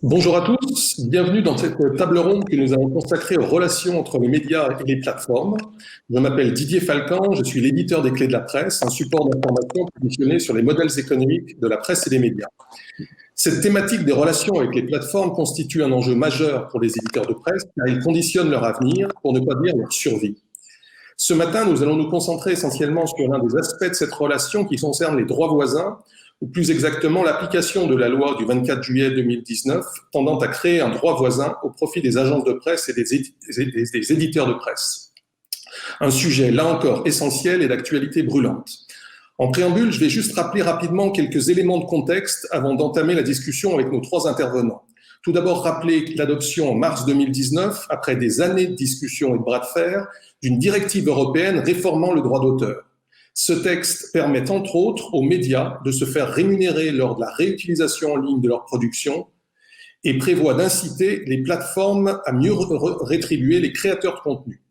Bonjour à tous, bienvenue dans cette table ronde que nous allons consacrer aux relations entre les médias et les plateformes. Je m'appelle Didier Falcan, je suis l'éditeur des Clés de la Presse, un support d'information positionné sur les modèles économiques de la presse et des médias. Cette thématique des relations avec les plateformes constitue un enjeu majeur pour les éditeurs de presse car ils conditionnent leur avenir, pour ne pas dire leur survie. Ce matin, nous allons nous concentrer essentiellement sur l'un des aspects de cette relation qui concerne les droits voisins, ou plus exactement l'application de la loi du 24 juillet 2019 tendant à créer un droit voisin au profit des agences de presse et des éditeurs de presse. Un sujet, là encore, essentiel et d'actualité brûlante. En préambule, je vais juste rappeler rapidement quelques éléments de contexte avant d'entamer la discussion avec nos trois intervenants. Tout d'abord, rappeler l'adoption en mars 2019, après des années de discussions et de bras de fer, d'une directive européenne réformant le droit d'auteur. Ce texte permet entre autres aux médias de se faire rémunérer lors de la réutilisation en ligne de leur production et prévoit d'inciter les plateformes à mieux rétribuer les créateurs de contenu.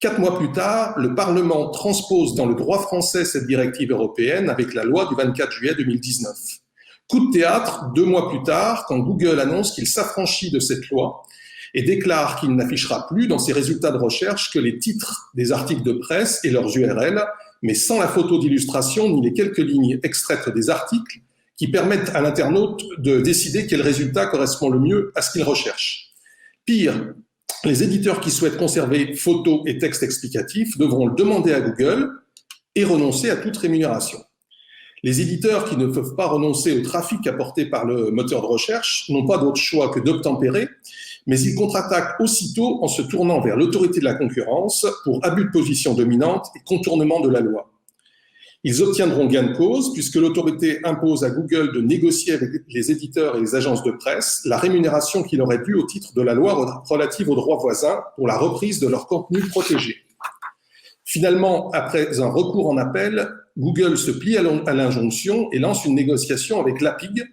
4 mois plus tard, le Parlement transpose dans le droit français cette directive européenne avec la loi du 24 juillet 2019. Coup de théâtre, 2 mois plus tard, quand Google annonce qu'il s'affranchit de cette loi et déclare qu'il n'affichera plus dans ses résultats de recherche que les titres des articles de presse et leurs URL, mais sans la photo d'illustration ni les quelques lignes extraites des articles qui permettent à l'internaute de décider quel résultat correspond le mieux à ce qu'il recherche. Pire, les éditeurs qui souhaitent conserver photos et textes explicatifs devront le demander à Google et renoncer à toute rémunération. Les éditeurs qui ne peuvent pas renoncer au trafic apporté par le moteur de recherche n'ont pas d'autre choix que d'obtempérer, mais ils contre-attaquent aussitôt en se tournant vers l'autorité de la concurrence pour abus de position dominante et contournement de la loi. Ils obtiendront gain de cause puisque l'autorité impose à Google de négocier avec les éditeurs et les agences de presse la rémunération qu'il aurait due au titre de la loi relative aux droits voisins pour la reprise de leur contenu protégé. Finalement, après un recours en appel, Google se plie à l'injonction et lance une négociation avec l'APIG,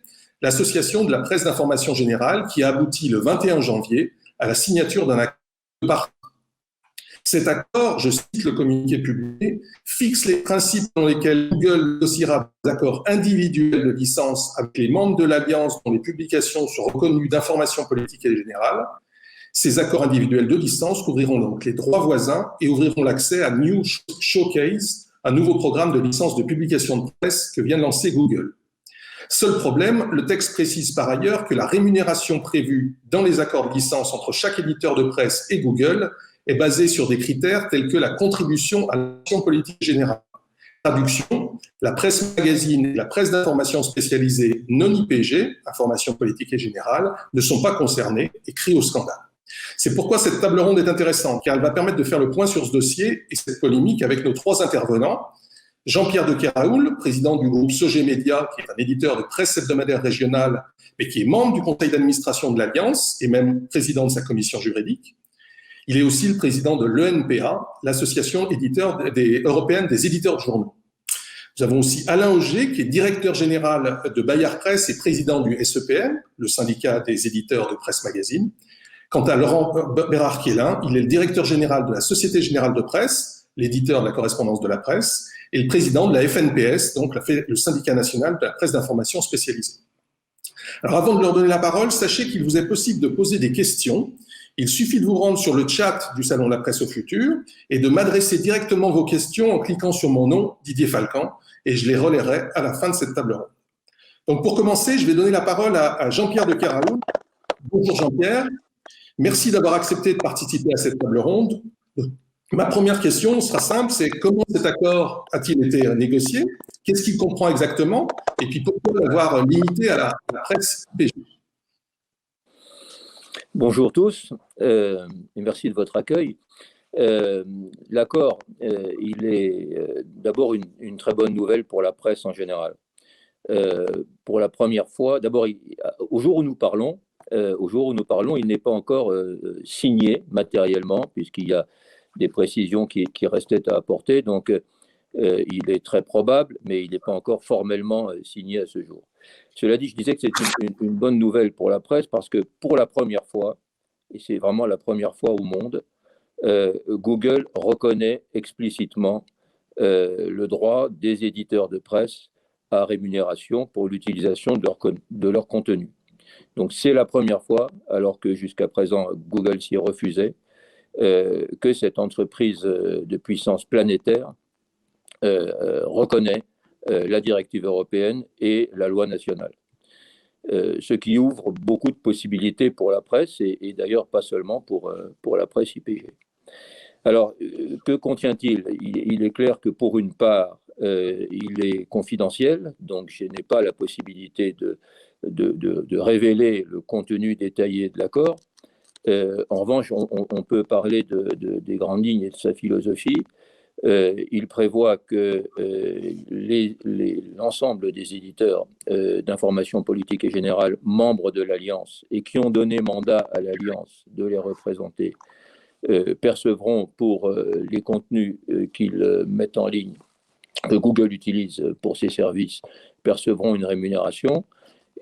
l'Association de la presse d'information générale, qui a abouti le 21 janvier à la signature d'un accord de parties. Cet accord, je cite le communiqué publié, fixe les principes dans lesquels Google négociera des accords individuels de licence avec les membres de l'Alliance dont les publications sont reconnues d'information politique et générale. Ces accords individuels de licence couvriront donc les droits voisins et ouvriront l'accès à New Showcase, un nouveau programme de licence de publication de presse que vient de lancer Google. Seul problème, le texte précise par ailleurs que la rémunération prévue dans les accords de licence entre chaque éditeur de presse et Google est basée sur des critères tels que la contribution à l'action politique générale. Traduction, la presse magazine et la presse d'information spécialisée non IPG, information politique et générale, ne sont pas concernées et crient au scandale. C'est pourquoi cette table ronde est intéressante, car elle va permettre de faire le point sur ce dossier et cette polémique avec nos trois intervenants. Jean-Pierre de Keraoul, président du groupe Sogé Média, qui est un éditeur de presse hebdomadaire régionale, mais qui est membre du conseil d'administration de l'Alliance et même président de sa commission juridique. Il est aussi le président de l'ENPA, l'association européenne des éditeurs de journaux. Nous avons aussi Alain Auger, qui est directeur général de Bayard Presse et président du SEPM, le syndicat des éditeurs de presse magazine. Quant à Laurent Bérard-Kielin, il est le directeur général de la Société Générale de Presse, l'éditeur de la correspondance de la presse, et le président de la FNPS, donc le syndicat national de la presse d'information spécialisée. Alors avant de leur donner la parole, sachez qu'il vous est possible de poser des questions. Il suffit de vous rendre sur le chat du Salon de la Presse au Futur et de m'adresser directement vos questions en cliquant sur mon nom, Didier Falcan, et je les relayerai à la fin de cette table ronde. Donc pour commencer, je vais donner la parole à Jean-Pierre de Keraoul. Bonjour Jean-Pierre. Merci d'avoir accepté de participer à cette table ronde. Ma première question sera simple, c'est comment cet accord a-t-il été négocié? Qu'est-ce qu'il comprend exactement? Et puis pourquoi l'avoir limité à la presse PG? Bonjour tous, et merci de votre accueil. L'accord, il est d'abord une très bonne nouvelle pour la presse en général. Pour la première fois, d'abord, au jour où nous parlons, il n'est pas encore signé matériellement, puisqu'il y a des précisions qui restaient à apporter. Donc, il est très probable, mais il n'est pas encore formellement signé à ce jour. Cela dit, je disais que c'est une bonne nouvelle pour la presse parce que pour la première fois, et c'est vraiment la première fois au monde, Google reconnaît explicitement le droit des éditeurs de presse à rémunération pour l'utilisation de leur contenu. Donc c'est la première fois, alors que jusqu'à présent Google s'y refusait, que cette entreprise de puissance planétaire reconnaît la directive européenne et la loi nationale. Ce qui ouvre beaucoup de possibilités pour la presse et d'ailleurs pas seulement pour la presse IPG. Alors, que contient-il? Il est clair que pour une part, il est confidentiel, donc je n'ai pas la possibilité de révéler le contenu détaillé de l'accord. En revanche, on peut parler des grandes lignes et de sa philosophie. Il prévoit que l'ensemble des éditeurs d'information politique et générale membres de l'Alliance et qui ont donné mandat à l'Alliance de les représenter percevront pour les contenus qu'ils mettent en ligne, que Google utilise pour ses services, percevront une rémunération.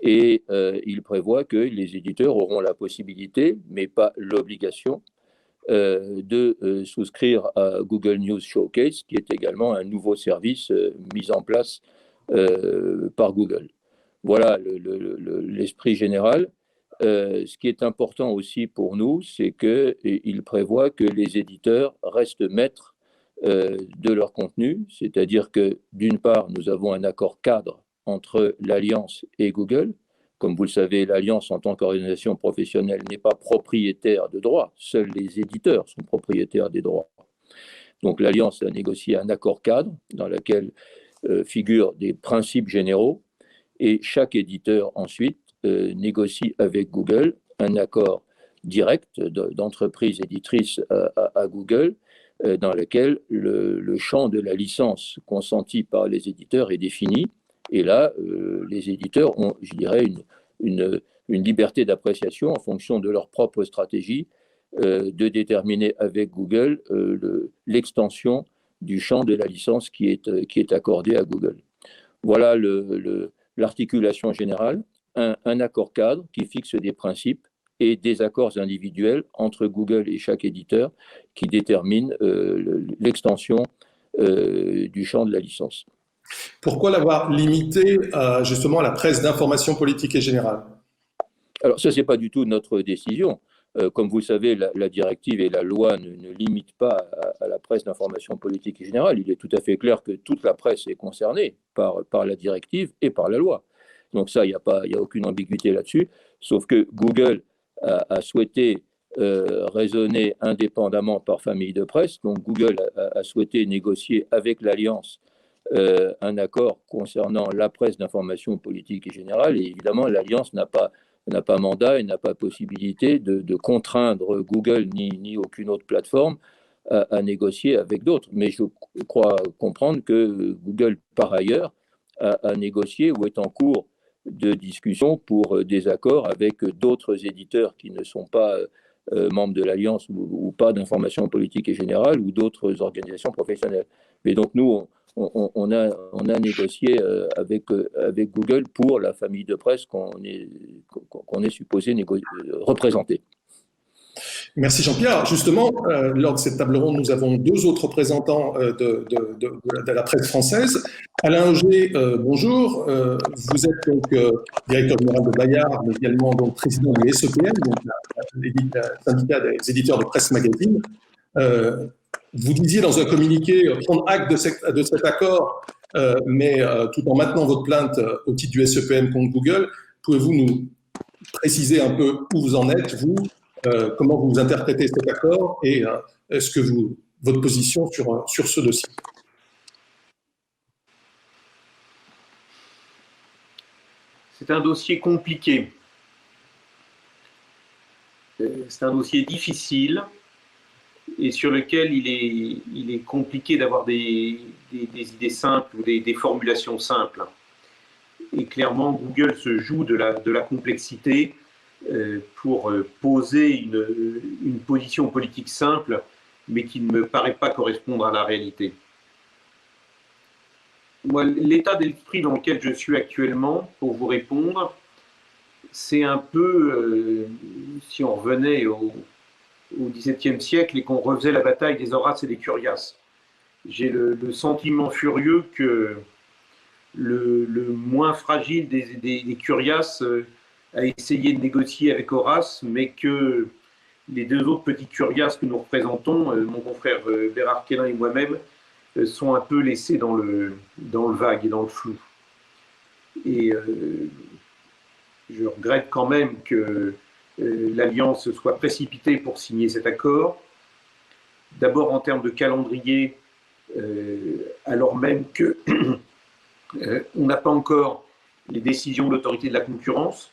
Et il prévoit que les éditeurs auront la possibilité, mais pas l'obligation, de souscrire à Google News Showcase, qui est également un nouveau service mis en place par Google. Voilà l'esprit général. Ce qui est important aussi pour nous, c'est qu'il prévoit que les éditeurs restent maîtres de leur contenu, c'est-à-dire que d'une part, nous avons un accord cadre entre l'Alliance et Google. Comme vous le savez, l'Alliance, en tant qu'organisation professionnelle, n'est pas propriétaire de droits. Seuls les éditeurs sont propriétaires des droits. Donc l'Alliance a négocié un accord cadre dans lequel figurent des principes généraux et chaque éditeur ensuite négocie avec Google un accord direct d'entreprise éditrice à Google dans lequel le champ de la licence consentie par les éditeurs est défini. Et là, les éditeurs ont, je dirais, une liberté d'appréciation en fonction de leur propre stratégie de déterminer avec Google l'extension du champ de la licence qui est accordée à Google. Voilà l'articulation générale, un accord cadre qui fixe des principes et des accords individuels entre Google et chaque éditeur qui déterminent l'extension du champ de la licence. Pourquoi l'avoir limité justement à la presse d'information politique et générale? Alors ça, ce n'est pas du tout notre décision. Comme vous le savez, la directive et la loi ne limitent pas à la presse d'information politique et générale. Il est tout à fait clair que toute la presse est concernée par la directive et par la loi. Donc ça, il n'y a aucune ambiguïté là-dessus, sauf que Google a souhaité raisonner indépendamment par famille de presse. Donc Google a souhaité négocier avec l'Alliance un accord concernant la presse d'information politique et générale. Et évidemment, l'Alliance n'a pas mandat et n'a pas possibilité de contraindre Google ni aucune autre plateforme à négocier avec d'autres. Mais je crois comprendre que Google, par ailleurs, a négocié ou est en cours de discussion pour des accords avec d'autres éditeurs qui ne sont pas membres de l'Alliance ou pas d'information politique et générale ou d'autres organisations professionnelles. Mais donc nous, on a négocié avec Google pour la famille de presse qu'on est supposé représenter. Merci Jean-Pierre. Justement, lors de cette table ronde, nous avons deux autres représentants de la presse française. Alain Auger, bonjour. Vous êtes donc directeur général de Bayard, mais également donc président de l'ESEPM, donc le syndicat des éditeurs de presse magazine. Vous disiez dans un communiqué prendre acte de cet accord, mais tout en maintenant votre plainte au titre du SEPM contre Google. Pouvez-vous nous préciser un peu où vous en êtes, vous, comment vous interprétez cet accord et est-ce que votre position sur ce dossier? C'est un dossier compliqué. C'est un dossier difficile et sur lequel il est compliqué d'avoir des idées simples ou des formulations simples. Et clairement, Google se joue de la complexité pour poser une position politique simple, mais qui ne me paraît pas correspondre à la réalité. Moi, l'état d'esprit dans lequel je suis actuellement, pour vous répondre, c'est un peu, si on revenait au XVIIe siècle et qu'on refaisait la bataille des Horaces et des Curiaces. J'ai le sentiment furieux que le moins fragile des Curiaces a essayé de négocier avec Horace, mais que les deux autres petits curiaces que nous représentons, mon confrère Bérard Kellin et moi-même, sont un peu laissés dans le vague et dans le flou. Et je regrette quand même que l'Alliance soit précipitée pour signer cet accord. D'abord en termes de calendrier, alors même que on n'a pas encore les décisions de l'autorité de la concurrence,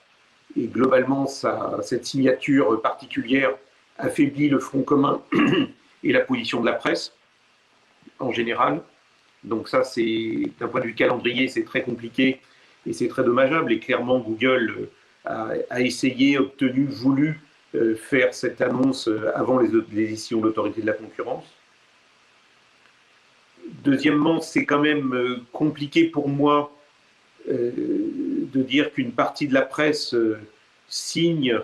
et globalement, cette signature particulière affaiblit le front commun et la position de la presse en général. Donc ça, d'un point de vue calendrier, c'est très compliqué et c'est très dommageable. Et clairement, Google a essayé, obtenu, voulu faire cette annonce avant les décisions de l'autorité de la concurrence. Deuxièmement, c'est quand même compliqué pour moi de dire qu'une partie de la presse signe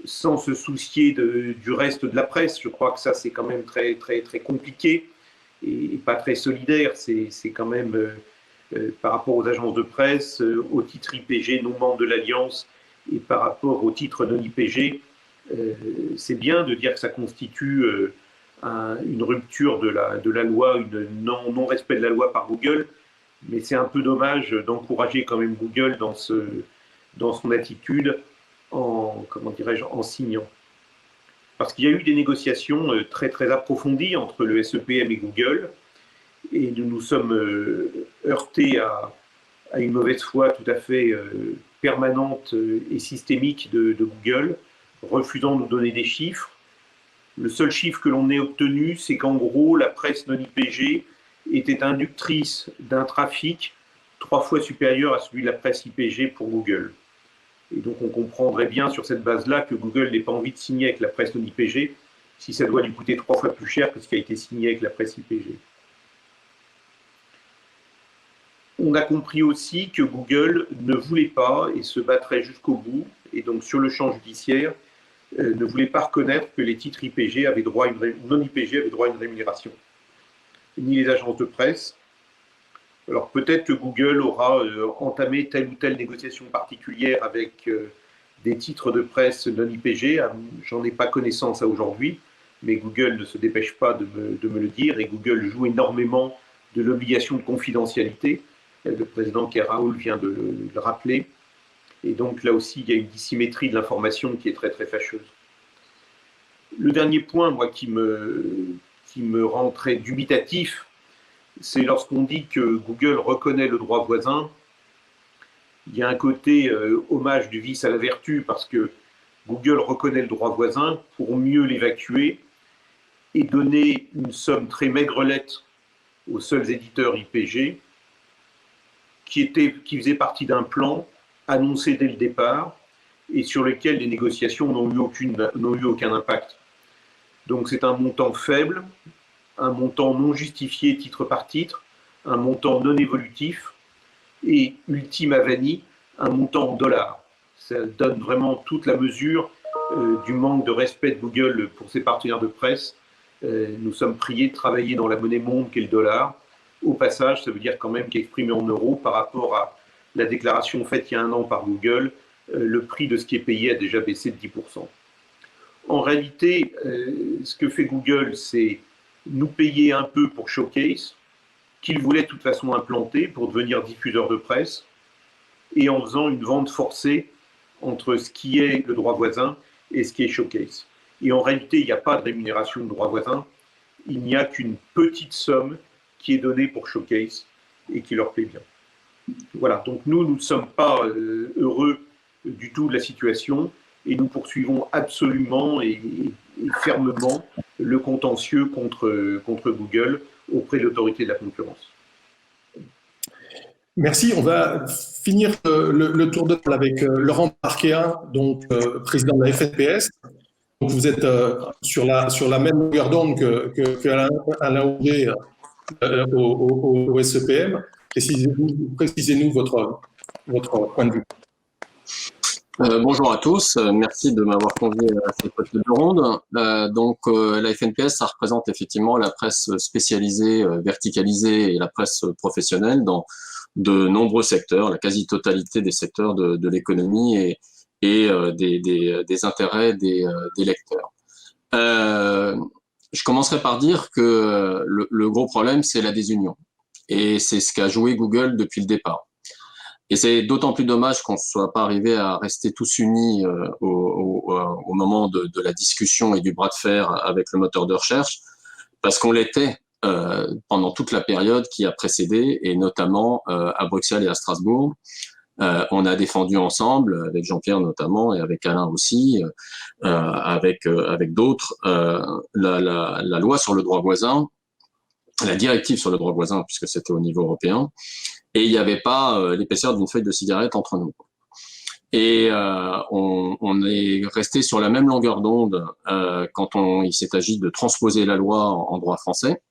sans se soucier du reste de la presse. Je crois que ça, c'est quand même très, très, très compliqué et pas très solidaire. C'est quand même par rapport aux agences de presse, aux titres IPG non membres de l'Alliance et par rapport aux titres non IPG, c'est bien de dire que ça constitue une rupture de la loi, une non-respect de la loi par Google, mais c'est un peu dommage d'encourager quand même Google dans son attitude en signant. Parce qu'il y a eu des négociations très, très approfondies entre le SEPM et Google, et nous nous sommes heurtés à une mauvaise foi tout à fait permanente et systémique de Google, refusant de nous donner des chiffres. Le seul chiffre que l'on ait obtenu, c'est qu'en gros, la presse non IPG était inductrice d'un trafic 3 fois supérieur à celui de la presse IPG pour Google. Et donc on comprendrait bien sur cette base-là que Google n'ait pas envie de signer avec la presse non IPG si ça doit lui coûter 3 fois plus cher que ce qui a été signé avec la presse IPG. On a compris aussi que Google ne voulait pas et se battrait jusqu'au bout, et donc sur le champ judiciaire, ne voulait pas reconnaître que les titres IPG avaient droit à non IPG avaient droit à une rémunération, ni les agences de presse. Alors peut-être que Google aura entamé telle ou telle négociation particulière avec des titres de presse non IPG. J'en ai pas connaissance à aujourd'hui, mais Google ne se dépêche pas de me le dire, et Google joue énormément de l'obligation de confidentialité. Le président Keraoul vient de le rappeler. Et donc là aussi, il y a une dissymétrie de l'information qui est très très fâcheuse. Le dernier point, moi, qui me rend très dubitatif, c'est lorsqu'on dit que Google reconnaît le droit voisin. Il y a un côté hommage du vice à la vertu, parce que Google reconnaît le droit voisin pour mieux l'évacuer et donner une somme très maigrelette aux seuls éditeurs IPG qui faisait partie d'un plan annoncé dès le départ et sur lequel les négociations n'ont eu aucun impact. Donc c'est un montant faible, un montant non justifié titre par titre, un montant non évolutif et, ultime avanie, un montant en dollars. Ça donne vraiment toute la mesure du manque de respect de Google pour ses partenaires de presse. Nous sommes priés de travailler dans la monnaie monde qu'est le dollar. Au passage, ça veut dire quand même qu'exprimé en euros par rapport à la déclaration faite il y a 1 an par Google, le prix de ce qui est payé a déjà baissé de 10%. En réalité, ce que fait Google, c'est nous payer un peu pour Showcase, qu'il voulait de toute façon implanter pour devenir diffuseur de presse, et en faisant une vente forcée entre ce qui est le droit voisin et ce qui est Showcase. Et en réalité, il n'y a pas de rémunération de droit voisin, il n'y a qu'une petite somme qui est donnée pour Showcase et qui leur plaît bien. Voilà, donc nous ne sommes pas heureux du tout de la situation et nous poursuivons absolument et fermement le contentieux contre Google auprès de l'autorité de la concurrence. Merci. On va finir le tour de table avec Laurent Parquet, donc président de la FNPS. Donc vous êtes sur la même longueur d'onde qu'Alain Aubré au SEPM. Précisez-nous votre point de vue. Bonjour à tous, merci de m'avoir convié à cette table de ronde. La FNPS, ça représente effectivement la presse spécialisée, verticalisée et la presse professionnelle dans de nombreux secteurs, la quasi-totalité des secteurs de l'économie et des intérêts des lecteurs. Je commencerai par dire que le gros problème, c'est la désunion. Et c'est ce qu'a joué Google depuis le départ. Et c'est d'autant plus dommage qu'on ne soit pas arrivé à rester tous unis au moment de la discussion et du bras de fer avec le moteur de recherche, parce qu'on l'était pendant toute la période qui a précédé, et notamment à Bruxelles et à Strasbourg. On a défendu ensemble, avec Jean-Pierre notamment, et avec Alain aussi, avec d'autres, la loi sur le droit voisin, la directive sur le droit voisin, puisque c'était au niveau européen, et il n'y avait pas l'épaisseur d'une feuille de cigarette entre nous. Et on est resté sur la même longueur d'onde quand il s'est agi de transposer la loi en droit français,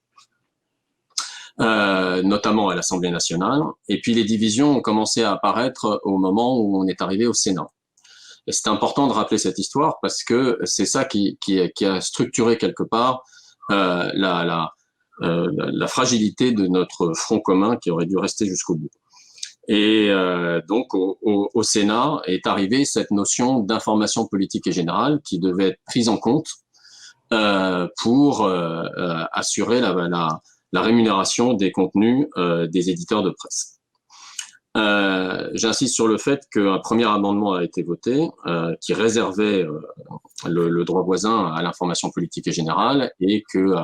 notamment à l'Assemblée nationale. Et puis les divisions ont commencé à apparaître au moment où on est arrivé au Sénat. Et c'est important de rappeler cette histoire parce que c'est ça qui a structuré quelque part la fragilité de notre front commun qui aurait dû rester jusqu'au bout. Et donc au Sénat est arrivée cette notion d'information politique et générale qui devait être prise en compte pour assurer la rémunération des contenus des éditeurs de presse. J'insiste sur le fait qu'un premier amendement a été voté qui réservait le droit voisin à l'information politique et générale et que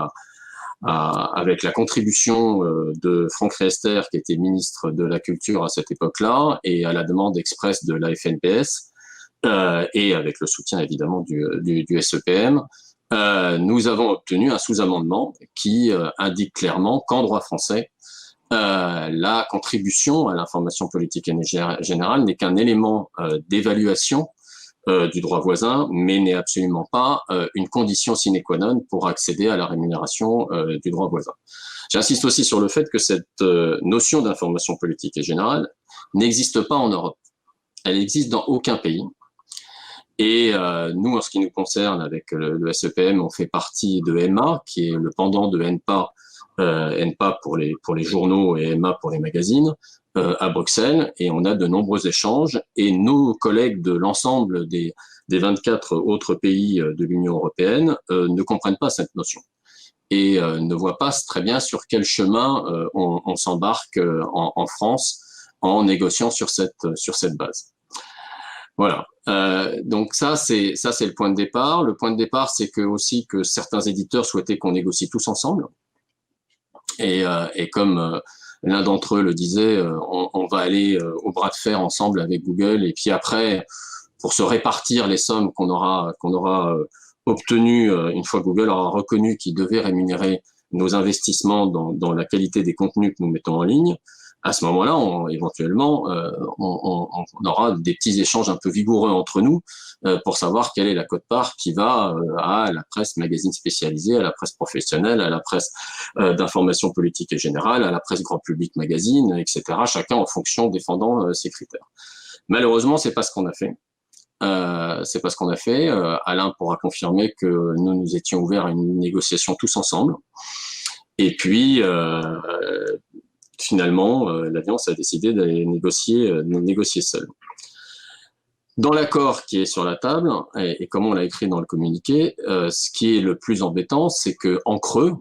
avec la contribution de Franck Riester, qui était ministre de la Culture à cette époque-là, et à la demande expresse de la FNPS, et avec le soutien évidemment du SEPM, nous avons obtenu un sous-amendement qui indique clairement qu'en droit français, la contribution à l'information politique et générale n'est qu'un élément d'évaluation du droit voisin, mais n'est absolument pas une condition sine qua non pour accéder à la rémunération du droit voisin. J'insiste aussi sur le fait que cette notion d'information politique et générale n'existe pas en Europe. Elle existe dans aucun pays. Et nous, en ce qui nous concerne, avec le SEPM, on fait partie de EMA, qui est le pendant de ENPA, ENPA pour les journaux et EMA pour les magazines, à Bruxelles, et on a de nombreux échanges, et nos collègues de l'ensemble des 24 autres pays de l'Union européenne ne comprennent pas cette notion, et ne voient pas très bien sur quel chemin on s'embarque en France en négociant sur cette base. Voilà. Donc ça c'est le point de départ. Le point de départ, c'est aussi que certains éditeurs souhaitaient qu'on négocie tous ensemble. Et comme l'un d'entre eux le disait, on va aller au bras de fer ensemble avec Google. Et puis après, pour se répartir les sommes qu'on aura obtenues une fois Google aura reconnu qu'il devait rémunérer nos investissements dans la qualité des contenus que nous mettons en ligne, à ce moment-là, éventuellement, on aura des petits échanges un peu vigoureux entre nous pour savoir quelle est la quote-part qui va à la presse magazine spécialisée, à la presse professionnelle, à la presse d'information politique et générale, à la presse grand public magazine, etc. Chacun en fonction défendant ses critères. Malheureusement, c'est pas ce qu'on a fait. C'est pas ce qu'on a fait. Alain pourra confirmer que nous étions ouverts à une négociation tous ensemble. Et puis, finalement, l'Alliance a décidé d'aller négocier seule. Dans l'accord qui est sur la table, et comme on l'a écrit dans le communiqué, ce qui est le plus embêtant, c'est qu'en creux,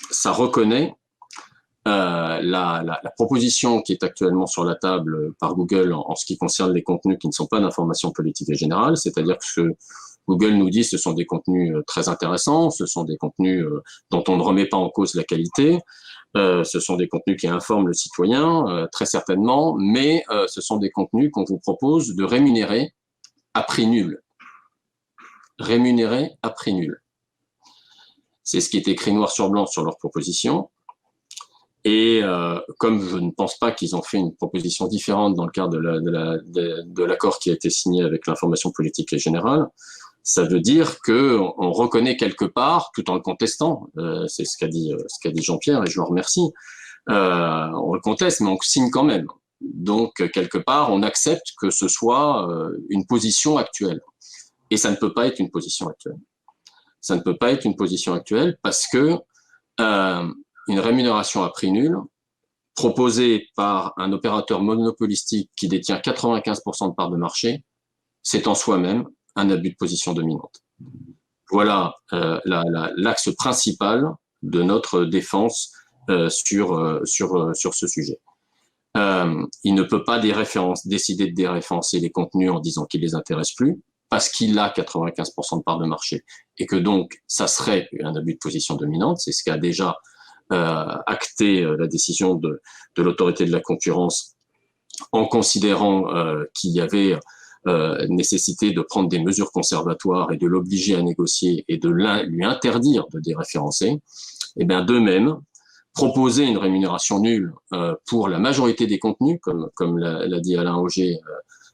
ça reconnaît la proposition qui est actuellement sur la table par Google en ce qui concerne les contenus qui ne sont pas d'information politique et générale, c'est-à-dire que Google nous dit que ce sont des contenus très intéressants, ce sont des contenus dont on ne remet pas en cause la qualité, ce sont des contenus qui informent le citoyen, très certainement, mais ce sont des contenus qu'on vous propose de rémunérer à prix nul. Rémunérer à prix nul. C'est ce qui est écrit noir sur blanc sur leur proposition. Et comme je ne pense pas qu'ils ont fait une proposition différente dans le cadre de l'accord qui a été signé avec l'information politique et générale, ça veut dire qu'on reconnaît quelque part, tout en le contestant, c'est ce qu'a dit Jean-Pierre, et je le remercie, on le conteste, mais on signe quand même. Donc, quelque part, on accepte que ce soit une position actuelle. Et ça ne peut pas être une position actuelle. Ça ne peut pas être une position actuelle parce que une rémunération à prix nul, proposée par un opérateur monopolistique qui détient 95% de parts de marché, c'est en soi-même un abus de position dominante. Voilà l'axe principal de notre défense sur ce sujet. Il ne peut pas décider de déréférencer les contenus en disant qu'il les intéresse plus, parce qu'il a 95% de part de marché, et que donc ça serait un abus de position dominante. C'est ce qu'a déjà acté la décision de l'autorité de la concurrence, en considérant qu'il y avait nécessité de prendre des mesures conservatoires et de l'obliger à négocier et de lui interdire de déréférencer. Et bien de même, proposer une rémunération nulle pour la majorité des contenus, comme l'a dit Alain Auger,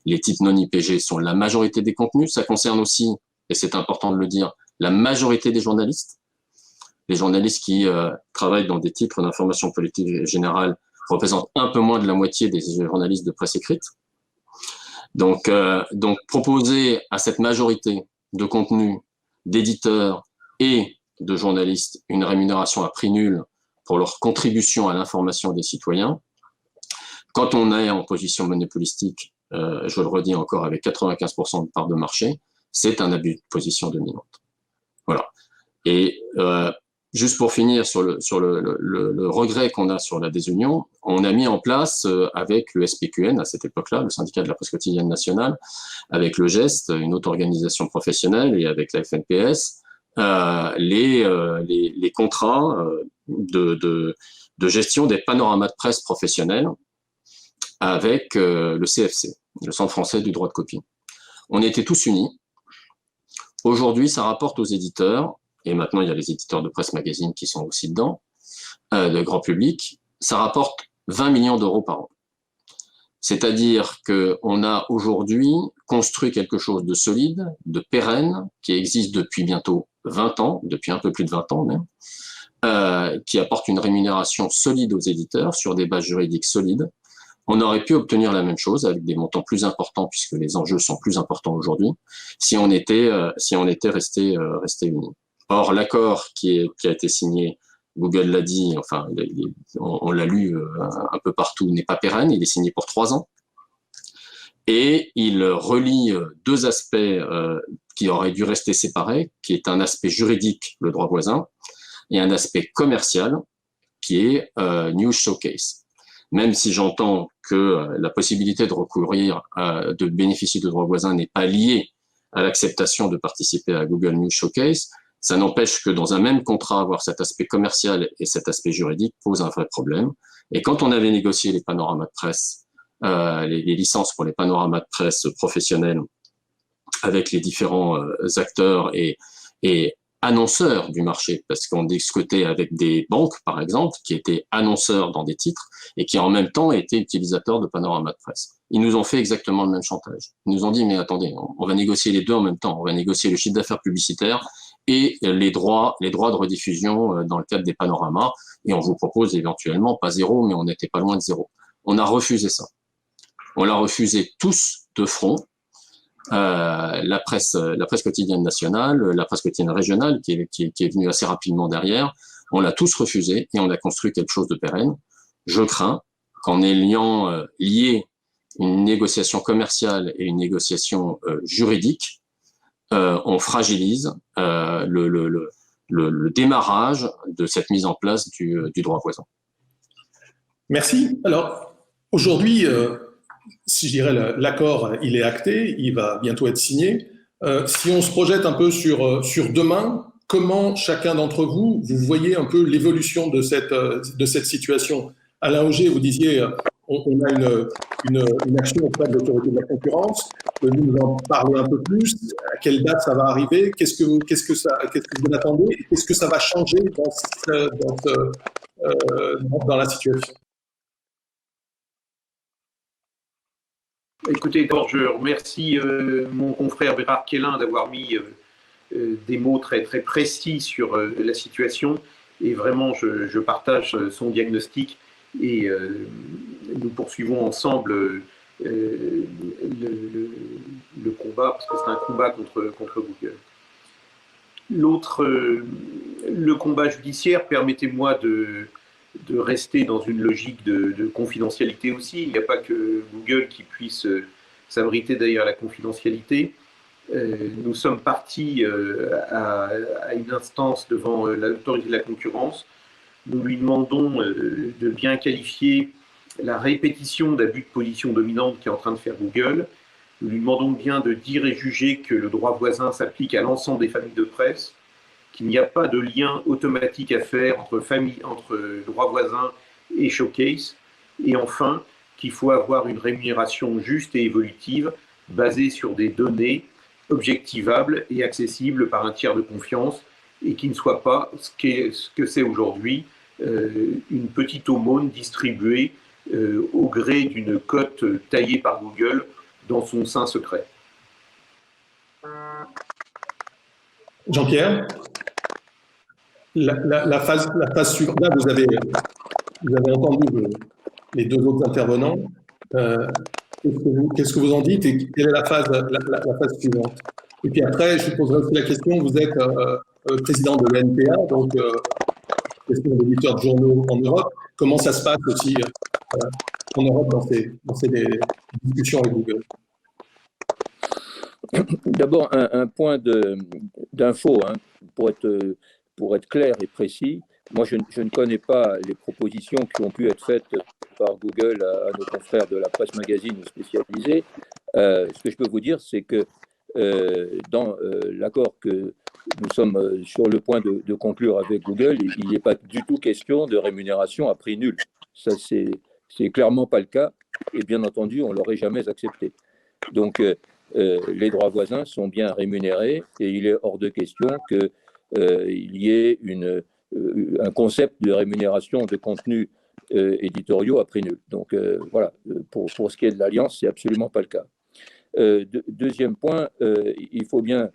les titres non IPG sont la majorité des contenus. Ça concerne aussi, et c'est important de le dire, la majorité des journalistes. Les journalistes qui travaillent dans des titres d'information politique générale représentent un peu moins de la moitié des journalistes de presse écrite. Donc proposer à cette majorité de contenus, d'éditeurs et de journalistes une rémunération à prix nul pour leur contribution à l'information des citoyens, quand on est en position monopolistique, je le redis encore, avec 95% de part de marché, c'est un abus de position dominante. Voilà. Et juste pour finir sur le regret qu'on a sur la désunion, on a mis en place avec le SPQN à cette époque-là, le syndicat de la presse quotidienne nationale, avec le GEST, une autre organisation professionnelle, et avec la FNPS, les contrats de gestion des panoramas de presse professionnels avec le CFC, le Centre français du droit de copie. On était tous unis. Aujourd'hui, ça rapporte aux éditeurs, et maintenant il y a les éditeurs de presse magazine qui sont aussi dedans, de grand public, ça rapporte 20 millions d'euros par an. C'est-à-dire qu'on a aujourd'hui construit quelque chose de solide, de pérenne, qui existe depuis bientôt 20 ans, depuis un peu plus de 20 ans même, qui apporte une rémunération solide aux éditeurs sur des bases juridiques solides. On aurait pu obtenir la même chose avec des montants plus importants, puisque les enjeux sont plus importants aujourd'hui, si on était resté unis. Or, l'accord qui a été signé, Google l'a dit, enfin, on l'a lu un peu partout, n'est pas pérenne, il est signé pour 3 ans. Et il relie deux aspects qui auraient dû rester séparés, qui est un aspect juridique, le droit voisin, et un aspect commercial, qui est News Showcase. Même si j'entends que la possibilité de recourir, de bénéficier de droit voisin n'est pas liée à l'acceptation de participer à Google News Showcase, ça n'empêche que dans un même contrat, avoir cet aspect commercial et cet aspect juridique pose un vrai problème. Et quand on avait négocié les panoramas de presse, les licences pour les panoramas de presse professionnels avec les différents acteurs et annonceurs du marché, parce qu'on discutait avec des banques, par exemple, qui étaient annonceurs dans des titres et qui en même temps étaient utilisateurs de panoramas de presse. Ils nous ont fait exactement le même chantage. Ils nous ont dit, mais attendez, on va négocier les deux en même temps. On va négocier le chiffre d'affaires publicitaire et les droits de rediffusion dans le cadre des panoramas, et on vous propose éventuellement, pas 0, mais on n'était pas loin de 0. On a refusé ça. On l'a refusé tous de front. La presse quotidienne nationale, la presse quotidienne régionale, qui est venue assez rapidement derrière, on l'a tous refusé et on a construit quelque chose de pérenne. Je crains qu'en ayant lié une négociation commerciale et une négociation juridique, on fragilise le démarrage de cette mise en place du droit voisin. Merci. Alors, aujourd'hui, si je dirais l'accord, il est acté, il va bientôt être signé. Si on se projette un peu sur demain, comment chacun d'entre vous voyez un peu l'évolution de cette situation? Alain Auger, vous disiez, on a une action auprès de l'autorité de la concurrence. Vous nous en parlez un peu plus. À quelle date ça va arriver? Qu'est-ce que vous attendez? Qu'est-ce que ça va changer dans la situation? Écoutez, d'abord, je remercie mon confrère Bérard Quélin d'avoir mis des mots très, très précis sur la situation. Et vraiment, je partage son diagnostic et nous poursuivons ensemble le combat, parce que c'est un combat contre Google. Le combat judiciaire, permettez-moi de rester dans une logique de confidentialité aussi. Il n'y a pas que Google qui puisse s'abritait derrière la confidentialité. Nous sommes partis à une instance devant l'autorité de la concurrence. Nous lui demandons de bien qualifier la répétition d'abus de position dominante qu'est en train de faire Google. Nous lui demandons bien de dire et juger que le droit voisin s'applique à l'ensemble des familles de presse, qu'il n'y a pas de lien automatique à faire entre droit voisin et Showcase, et enfin qu'il faut avoir une rémunération juste et évolutive basée sur des données objectivables et accessibles par un tiers de confiance, et qui ne soit pas ce que c'est aujourd'hui, une petite aumône distribuée au gré d'une cote taillée par Google dans son sein secret. Jean-Pierre, la phase suivante, là vous avez entendu les deux autres intervenants. Qu'est-ce que vous en dites et quelle est la phase suivante? Et puis après, je vous poserai aussi la question, vous êtes président de l'ENPA, donc question d'éditeur de journaux en Europe. Comment ça se passe aussi en Europe dans ces discussions avec Google? D'abord, un point d'info, hein, pour être clair et précis. Moi, je ne connais pas les propositions qui ont pu être faites par Google à nos confrères de la presse magazine spécialisée. Ce que je peux vous dire, c'est que dans l'accord que nous sommes sur le point de conclure avec Google, il n'est pas du tout question de rémunération à prix nul. Ça, c'est clairement pas le cas. Et bien entendu, on ne l'aurait jamais accepté. Donc, les droits voisins sont bien rémunérés et il est hors de question qu'il y ait un concept de rémunération de contenus éditoriaux à prix nul. Donc voilà, pour ce qui est de l'Alliance, c'est absolument pas le cas. Deuxième point, il faut bien,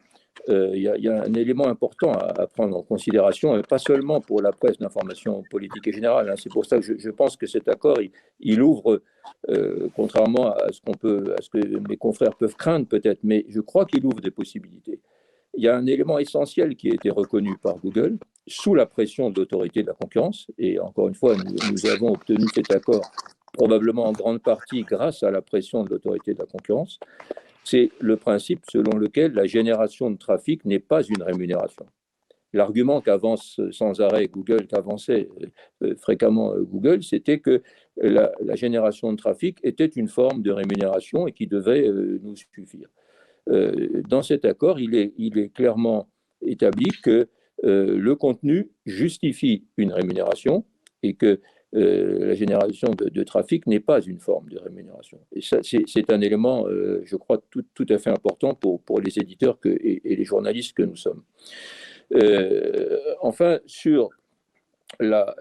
il y a un élément important à prendre en considération, pas seulement pour la presse d'information politique et générale. Hein, c'est pour ça que je pense que cet accord, il ouvre, contrairement à ce que mes confrères peuvent craindre peut-être, mais je crois qu'il ouvre des possibilités. Il y a un élément essentiel qui a été reconnu par Google sous la pression de l'autorité de la concurrence, et encore une fois, nous avons obtenu cet accord probablement en grande partie grâce à la pression de l'autorité de la concurrence. C'est le principe selon lequel la génération de trafic n'est pas une rémunération. L'argument qu'avance sans arrêt Google, qu'avançait fréquemment Google, c'était que la génération de trafic était une forme de rémunération et qui devait nous suffire. Dans cet accord, il est clairement établi que le contenu justifie une rémunération et que la génération de trafic n'est pas une forme de rémunération. Et ça, c'est un élément, je crois, tout à fait important pour les éditeurs et les journalistes que nous sommes. Enfin, sur la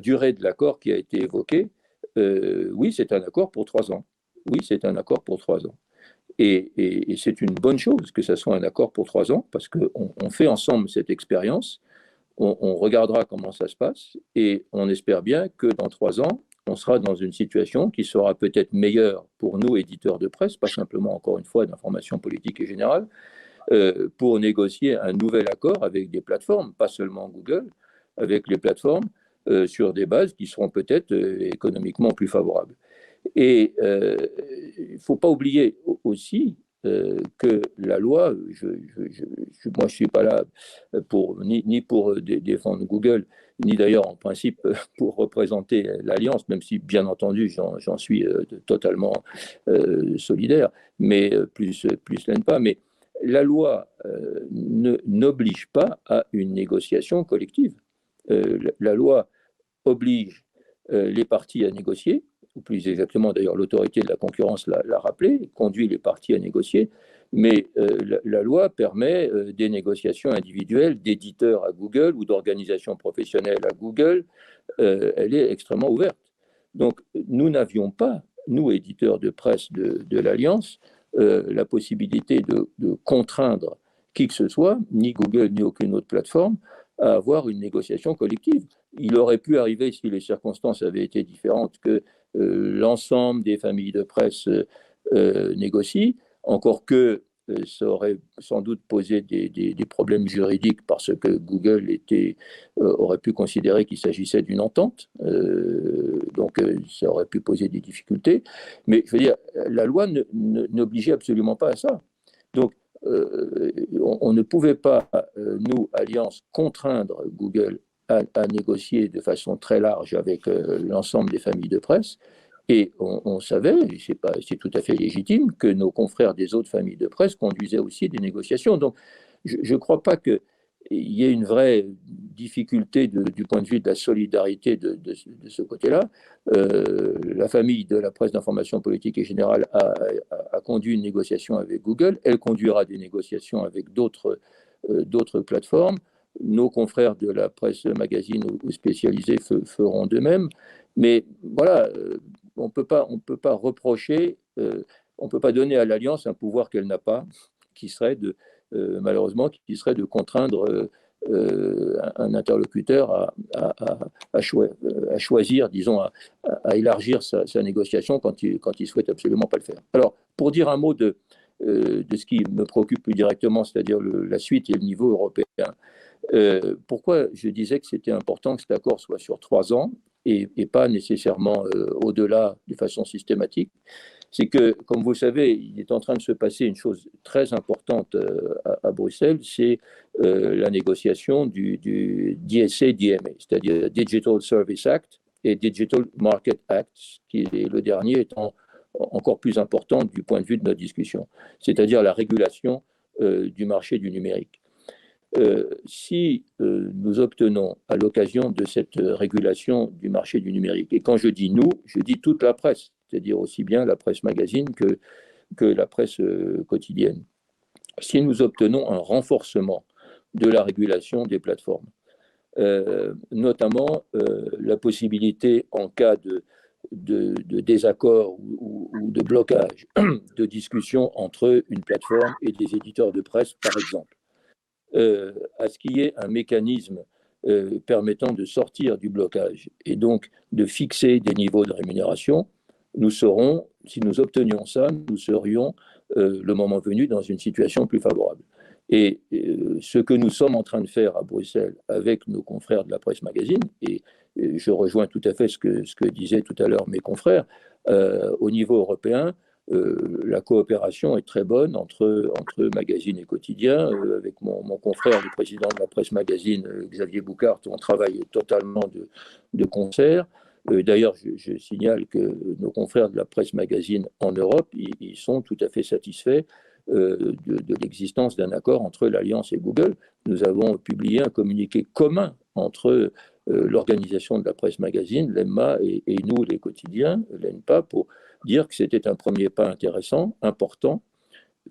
durée de l'accord qui a été évoquée, oui, c'est un accord pour 3 ans. Oui, c'est un accord pour 3 ans. Et c'est une bonne chose que ce soit un accord pour 3 ans, parce qu'on fait ensemble cette expérience, on regardera comment ça se passe, et on espère bien que dans 3 ans, on sera dans une situation qui sera peut-être meilleure pour nous, éditeurs de presse, pas simplement, encore une fois, d'information politique et générale, pour négocier un nouvel accord avec des plateformes, pas seulement Google, avec les plateformes, sur des bases qui seront peut-être économiquement plus favorables. Et il ne faut pas oublier aussi que la loi, moi je ne suis pas là ni pour défendre Google, ni d'ailleurs en principe pour représenter l'Alliance, même si bien entendu j'en suis totalement solidaire, mais plus l'ENPA. Mais la loi n'oblige pas à une négociation collective. La loi oblige les parties à négocier, ou plus exactement d'ailleurs l'autorité de la concurrence l'a rappelé, conduit les parties à négocier, mais la loi permet des négociations individuelles d'éditeurs à Google ou d'organisations professionnelles à Google, elle est extrêmement ouverte. Donc nous n'avions pas, nous éditeurs de presse de l'Alliance, la possibilité de contraindre qui que ce soit, ni Google ni aucune autre plateforme, à avoir une négociation collective. Il aurait pu arriver, si les circonstances avaient été différentes, que l'ensemble des familles de presse négocient, encore que ça aurait sans doute posé des problèmes juridiques parce que Google aurait pu considérer qu'il s'agissait d'une entente. Donc, ça aurait pu poser des difficultés. Mais je veux dire, la loi n'obligeait absolument pas à ça. Donc, on ne pouvait pas, nous, Alliance, contraindre Google à négocier de façon très large avec l'ensemble des familles de presse. Et on savait, et c'est tout à fait légitime, que nos confrères des autres familles de presse conduisaient aussi des négociations. Donc, je ne crois pas qu'il y ait une vraie difficulté du point de vue de la solidarité de ce côté-là. La famille de la presse d'information politique et générale a conduit une négociation avec Google. Elle conduira des négociations avec d'autres plateformes. Nos confrères de la presse magazine ou spécialisée feront de même. Mais voilà, on ne peut pas reprocher, on ne peut pas donner à l'Alliance un pouvoir qu'elle n'a pas, qui serait malheureusement, qui serait de contraindre un interlocuteur à choisir, disons, à élargir sa négociation quand il souhaite absolument pas le faire. Alors, pour dire un mot de ce qui me préoccupe plus directement, c'est-à-dire la suite et le niveau européen, pourquoi je disais que c'était important que cet accord soit sur 3 ans et pas nécessairement au-delà de façon systématique, c'est que, comme vous le savez, il est en train de se passer une chose très importante à Bruxelles, c'est la négociation du DSA-DMA, c'est-à-dire Digital Service Act et Digital Market Act, qui est le dernier étant encore plus important du point de vue de notre discussion, c'est-à-dire la régulation du marché du numérique. Si nous obtenons à l'occasion de cette régulation du marché du numérique, et quand je dis nous, je dis toute la presse, c'est-à-dire aussi bien la presse magazine que la presse quotidienne, si nous obtenons un renforcement de la régulation des plateformes, notamment la possibilité en cas de désaccord ou de blocage de discussion entre une plateforme et des éditeurs de presse, par exemple, à ce qu'il y ait un mécanisme permettant de sortir du blocage et donc de fixer des niveaux de rémunération, si nous obtenions ça, nous serions le moment venu dans une situation plus favorable. Et ce que nous sommes en train de faire à Bruxelles avec nos confrères de la presse magazine, et je rejoins tout à fait ce que disaient tout à l'heure mes confrères, au niveau européen, la coopération est très bonne entre magazine et quotidien. Avec mon confrère, le président de la presse magazine, Xavier Boucart, on travaille totalement de concert. D'ailleurs, je signale que nos confrères de la presse magazine en Europe, ils sont tout à fait satisfaits de l'existence d'un accord entre l'Alliance et Google. Nous avons publié un communiqué commun entre l'organisation de la presse magazine, l'EMMA, et nous, les quotidiens, l'ENPA, pour dire que c'était un premier pas intéressant, important,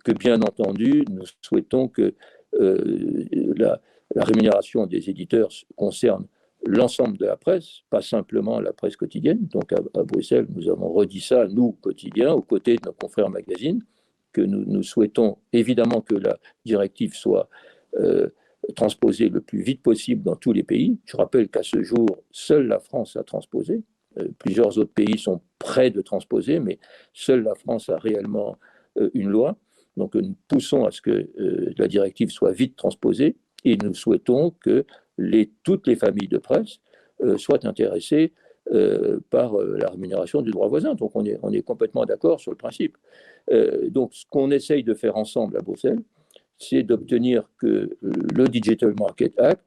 que bien entendu, nous souhaitons que la rémunération des éditeurs concerne l'ensemble de la presse, pas simplement la presse quotidienne. Donc à Bruxelles, nous avons redit ça, nous, quotidiens, aux côtés de nos confrères magazines, que nous souhaitons évidemment que la directive soit transposée le plus vite possible dans tous les pays. Je rappelle qu'à ce jour, seule la France a transposé. Plusieurs autres pays sont près de transposer, mais seule la France a réellement une loi. Donc nous poussons à ce que la directive soit vite transposée et nous souhaitons que toutes les familles de presse soient intéressées par la rémunération du droit voisin. Donc on est complètement d'accord sur le principe. Donc ce qu'on essaye de faire ensemble à Bruxelles, c'est d'obtenir que le Digital Market Act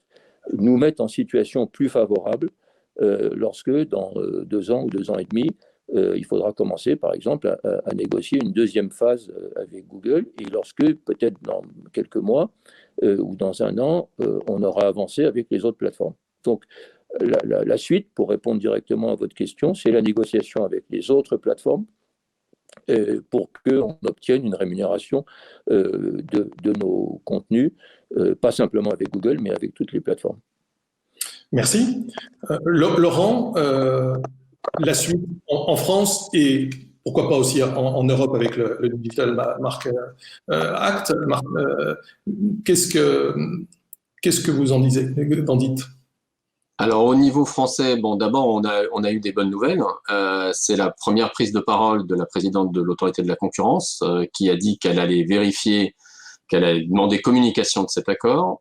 nous mette en situation plus favorable lorsque dans 2 ans ou 2 ans et demi, il faudra commencer par exemple à négocier une deuxième phase avec Google, et lorsque peut-être dans quelques mois ou dans 1 an, on aura avancé avec les autres plateformes. Donc la suite, pour répondre directement à votre question, c'est la négociation avec les autres plateformes pour qu'on obtienne une rémunération de nos contenus, pas simplement avec Google, mais avec toutes les plateformes. Merci. Laurent, la suite en France et pourquoi pas aussi en Europe avec le Digital Market Act, qu'est-ce que vous en dites ? Alors au niveau français, bon d'abord on a eu des bonnes nouvelles. C'est la première prise de parole de la présidente de l'autorité de la concurrence qui a dit qu'elle allait vérifier, qu'elle allait demander communication de cet accord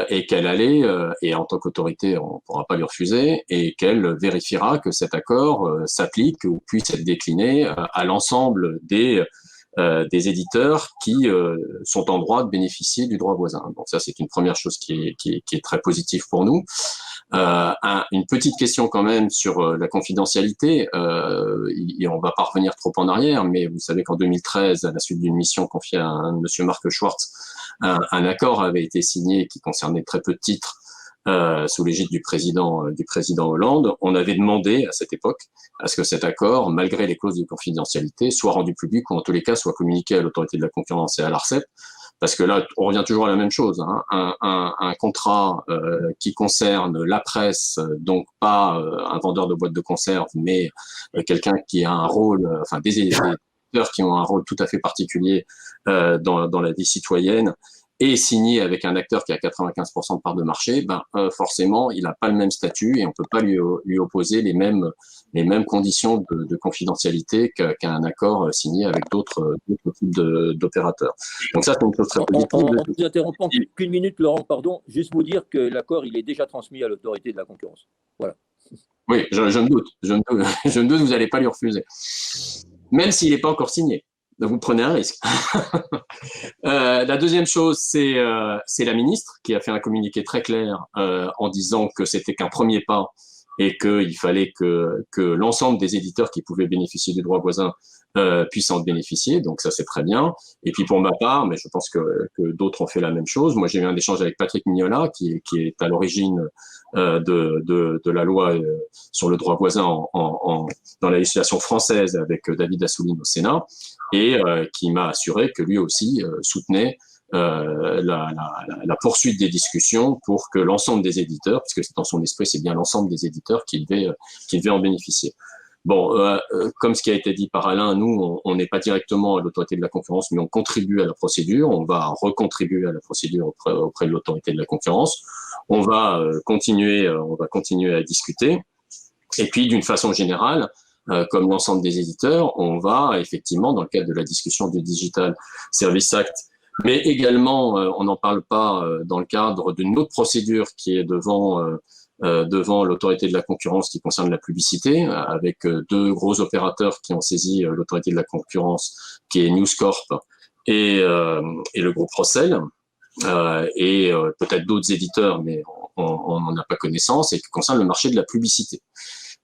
et qu'elle allait, et en tant qu'autorité on ne pourra pas lui refuser, et qu'elle vérifiera que cet accord s'applique ou puisse être décliné à l'ensemble des éditeurs qui sont en droit de bénéficier du droit voisin. Donc ça, c'est une première chose qui est très positive pour nous. Une petite question quand même sur la confidentialité, et on va pas revenir trop en arrière, mais vous savez qu'en 2013, à la suite d'une mission confiée à monsieur Marc Schwartz, un accord avait été signé qui concernait très peu de titres sous l'égide du président Hollande. On avait demandé à cette époque à ce que cet accord, malgré les clauses de confidentialité, soit rendu public ou en tous les cas soit communiqué à l'autorité de la concurrence et à l'ARCEP. Parce que là, on revient toujours à la même chose. Hein. Un contrat qui concerne la presse, donc pas un vendeur de boîtes de conserve, mais quelqu'un qui a un rôle, enfin des éditeurs qui ont un rôle tout à fait particulier dans la vie citoyenne, et signé avec un acteur qui a 95% de part de marché, forcément, il n'a pas le même statut et on peut pas lui opposer les mêmes conditions de confidentialité qu'un accord signé avec d'autres types d'opérateurs. Donc ça, c'est une chose très positive. En vous interrompant qu'une minute, Laurent, pardon, juste vous dire que l'accord, il est déjà transmis à l'autorité de la concurrence. Voilà. Oui, je me doute, vous n'allez pas lui refuser. Même s'il n'est pas encore signé. Donc vous prenez un risque. La deuxième chose, c'est la ministre qui a fait un communiqué très clair en disant que c'était qu'un premier pas et qu'il fallait que l'ensemble des éditeurs qui pouvaient bénéficier du droit voisin puissent en bénéficier. Donc ça, c'est très bien. Et puis pour ma part, mais je pense que d'autres ont fait la même chose. Moi, j'ai eu un échange avec Patrick Mignola, qui est à l'origine de la loi sur le droit voisin dans la législation française avec David Assouline au Sénat, et qui m'a assuré que lui aussi soutenait la poursuite des discussions pour que l'ensemble des éditeurs, puisque c'est dans son esprit, c'est bien l'ensemble des éditeurs qui devaient en bénéficier. Bon, comme ce qui a été dit par Alain, nous, on n'est pas directement à l'autorité de la concurrence, mais on contribue à la procédure. On va recontribuer à la procédure auprès de l'autorité de la concurrence. On va continuer à discuter. Et puis, d'une façon générale, comme l'ensemble des éditeurs, on va effectivement, dans le cadre de la discussion du Digital Service Act, mais également, on n'en parle pas dans le cadre d'une autre procédure qui est devant l'autorité de la concurrence qui concerne la publicité, avec deux gros opérateurs qui ont saisi l'autorité de la concurrence, qui est News Corp et le groupe Rossel, et peut-être d'autres éditeurs, mais on n'en a pas connaissance, et qui concerne le marché de la publicité.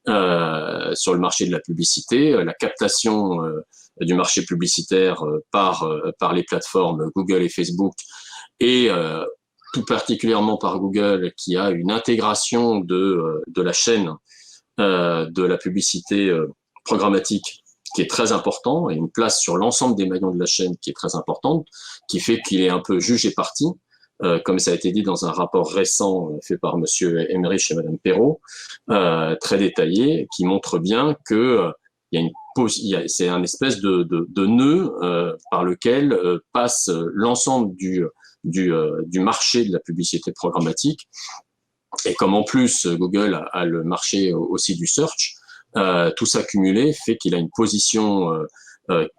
Sur le marché de la publicité, la captation du marché publicitaire par les plateformes Google et Facebook, et tout particulièrement par Google, qui a une intégration de la chaîne de la publicité programmatique qui est très important, et une place sur l'ensemble des maillons de la chaîne qui est très importante, qui fait qu'il est un peu juge et partie, comme ça a été dit dans un rapport récent fait par monsieur Emmerich et madame Perrault, très détaillé, qui montre bien que c'est un espèce de nœud par lequel passe l'ensemble du marché de la publicité programmatique. Et comme en plus Google a le marché aussi du search, tout ça cumulé fait qu'il a une position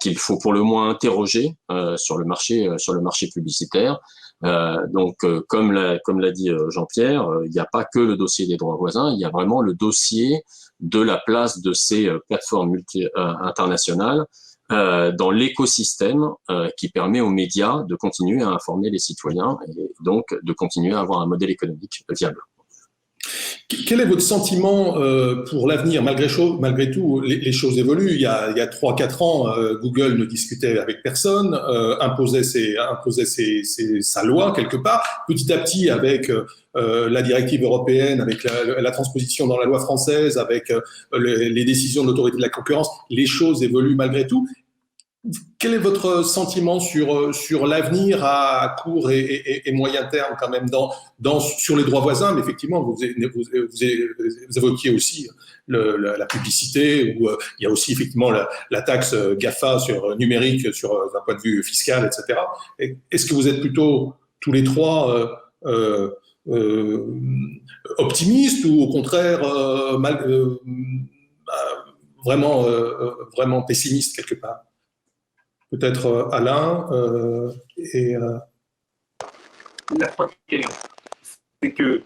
qu'il faut pour le moins interroger sur le marché publicitaire. Donc, comme l'a dit Jean-Pierre, il n'y a pas que le dossier des droits voisins, il y a vraiment le dossier de la place de ces plateformes internationales dans l'écosystème qui permet aux médias de continuer à informer les citoyens et donc de continuer à avoir un modèle économique viable. Quel est votre sentiment pour l'avenir? Malgré tout, les choses évoluent. Il y a 3-4 ans, Google ne discutait avec personne, imposait sa loi quelque part. Petit à petit, avec la directive européenne, avec la transposition dans la loi française, avec les décisions de l'autorité de la concurrence, les choses évoluent malgré tout. Quel est votre sentiment sur l'avenir à court et moyen terme quand même sur les droits voisins? Mais effectivement, vous évoquiez aussi la publicité, où il y a aussi effectivement la taxe GAFA numérique d'un point de vue fiscal, etc. Est-ce que vous êtes plutôt tous les trois optimiste ou au contraire vraiment pessimiste quelque part? Peut-être Alain et La première question, c'est que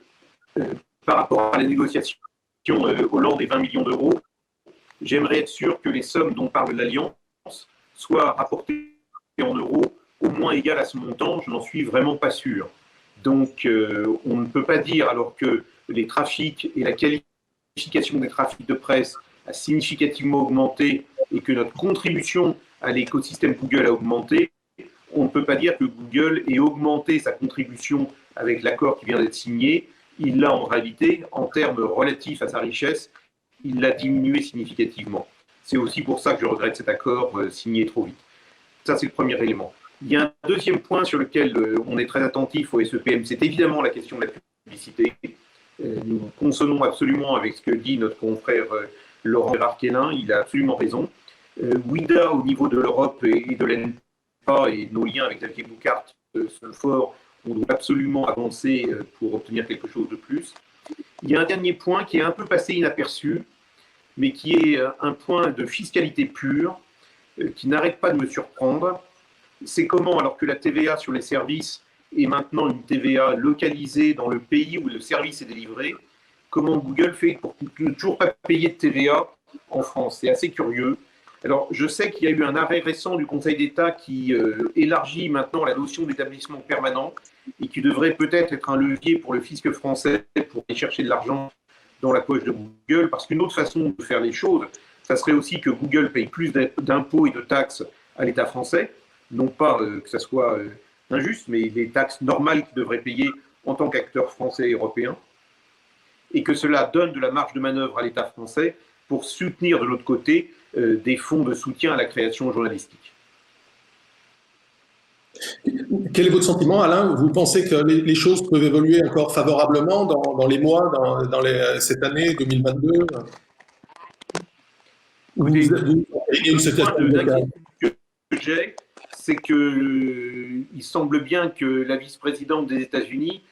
par rapport à la négociation Hollande et 20 millions d'euros, j'aimerais être sûr que les sommes dont parle l'Alliance soient rapportées en euros au moins égales à ce montant. Je n'en suis vraiment pas sûr. Donc, on ne peut pas dire, alors que les trafics et la qualification des trafics de presse a significativement augmenté et que notre contribution à l'écosystème Google a augmenté, on ne peut pas dire que Google ait augmenté sa contribution avec l'accord qui vient d'être signé. Il l'a en réalité, en termes relatifs à sa richesse, il l'a diminué significativement. C'est aussi pour ça que je regrette cet accord signé trop vite. Ça, c'est le premier élément. Il y a un deuxième point sur lequel on est très attentif au SEPM, c'est évidemment la question de la publicité. Nous consonnons absolument avec ce que dit notre confrère Laurent Gérard-Quélin, il a absolument raison. WIDA, au niveau de l'Europe et de l'ENPA, et nos liens avec Xavier Boucart sont forts, on doit absolument avancer pour obtenir quelque chose de plus. Il y a un dernier point qui est un peu passé inaperçu, mais qui est un point de fiscalité pure, qui n'arrête pas de me surprendre. C'est comment, alors que la TVA sur les services est maintenant une TVA localisée dans le pays où le service est délivré, comment Google fait pour ne toujours pas payer de TVA en France? C'est assez curieux. Alors, je sais qu'il y a eu un arrêt récent du Conseil d'État qui élargit maintenant la notion d'établissement permanent et qui devrait peut-être être un levier pour le fisc français pour aller chercher de l'argent dans la poche de Google, parce qu'une autre façon de faire les choses, ça serait aussi que Google paye plus d'impôts et de taxes à l'État français, non pas que ça soit injuste, mais les taxes normales qu'il devrait payer en tant qu'acteur français et européen, et que cela donne de la marge de manœuvre à l'État français pour soutenir de l'autre côté des fonds de soutien à la création journalistique. quel est votre sentiment, Alain? Vous pensez que les choses peuvent évoluer encore favorablement dans les mois, cette année 2022? Écoutez, le point d'inquiétude que j'ai, c'est qu'il semble bien que la vice-présidente des États-Unis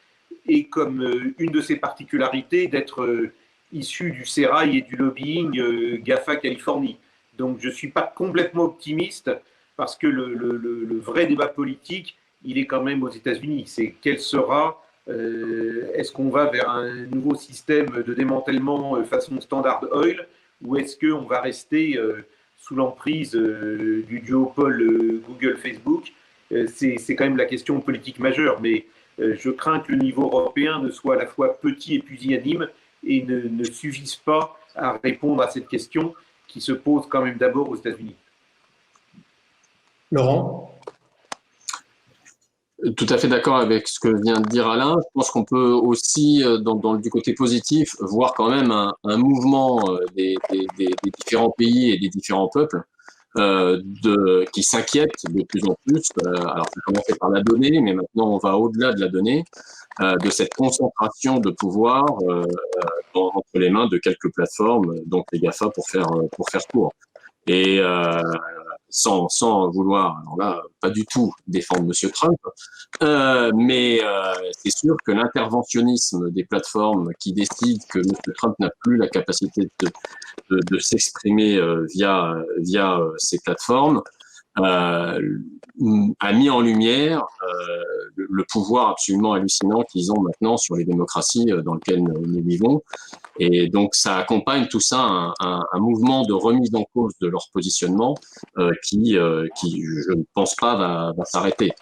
ait comme une de ses particularités d'être issue du sérail et du lobbying GAFA Californie. Donc je ne suis pas complètement optimiste parce que le vrai débat politique, il est quand même aux États-Unis. C'est quel sera, est-ce qu'on va vers un nouveau système de démantèlement façon Standard Oil, ou est-ce qu'on va rester sous l'emprise du duopole Google-Facebook? C'est quand même la question politique majeure, mais je crains que le niveau européen ne soit à la fois petit et pusillanime et ne suffise pas à répondre à cette question qui se pose quand même d'abord aux États-Unis. Laurent? Tout à fait d'accord avec ce que vient de dire Alain. Je pense qu'on peut aussi, du côté positif, voir quand même un mouvement des différents pays et des différents peuples qui s'inquiètent de plus en plus. Alors, ça a commencé par la donnée, mais maintenant on va au-delà de la donnée, de cette concentration de pouvoir entre les mains de quelques plateformes, donc les GAFA pour faire court. Et sans vouloir, alors là, pas du tout défendre Monsieur Trump, mais c'est sûr que l'interventionnisme des plateformes qui décident que Monsieur Trump n'a plus la capacité de s'exprimer via ces plateformes a mis en lumière le pouvoir absolument hallucinant qu'ils ont maintenant sur les démocraties dans lesquelles nous vivons. Et donc, ça accompagne tout ça un mouvement de remise en cause de leur positionnement qui, je ne pense pas, va s'arrêter.